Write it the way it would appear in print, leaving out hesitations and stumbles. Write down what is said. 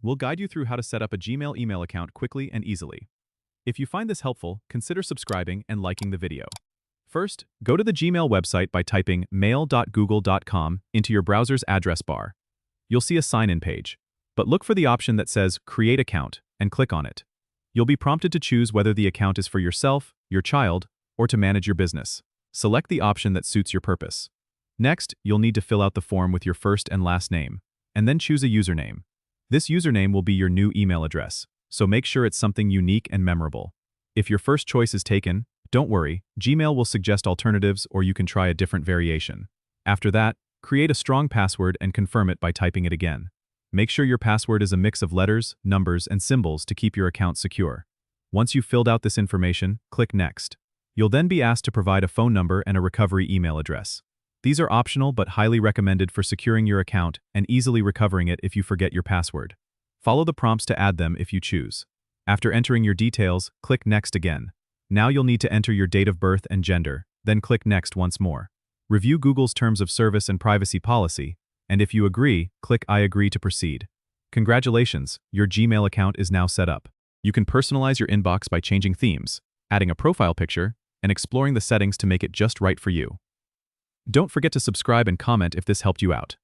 We'll guide you through how to set up a Gmail email account quickly and easily. If you find this helpful, consider subscribing and liking the video. First, go to the Gmail website by typing mail.google.com into your browser's address bar. You'll see a sign-in page, but look for the option that says Create Account and click on it. You'll be prompted to choose whether the account is for yourself, your child, or to manage your business. Select the option that suits your purpose. Next, you'll need to fill out the form with your first and last name, and then choose a username. This username will be your new email address, so make sure it's something unique and memorable. If your first choice is taken, don't worry, Gmail will suggest alternatives or you can try a different variation. After that, create a strong password and confirm it by typing it again. Make sure your password is a mix of letters, numbers, and symbols to keep your account secure. Once you've filled out this information, click Next. You'll then be asked to provide a phone number and a recovery email address. These are optional but highly recommended for securing your account and easily recovering it if you forget your password. Follow the prompts to add them if you choose. After entering your details, click Next again. Now you'll need to enter your date of birth and gender, then click Next once more. Review Google's terms of service and privacy policy, and if you agree, click I agree to proceed. Congratulations, your Gmail account is now set up. You can personalize your inbox by changing themes, adding a profile picture, and exploring the settings to make it just right for you. Don't forget to subscribe and comment if this helped you out.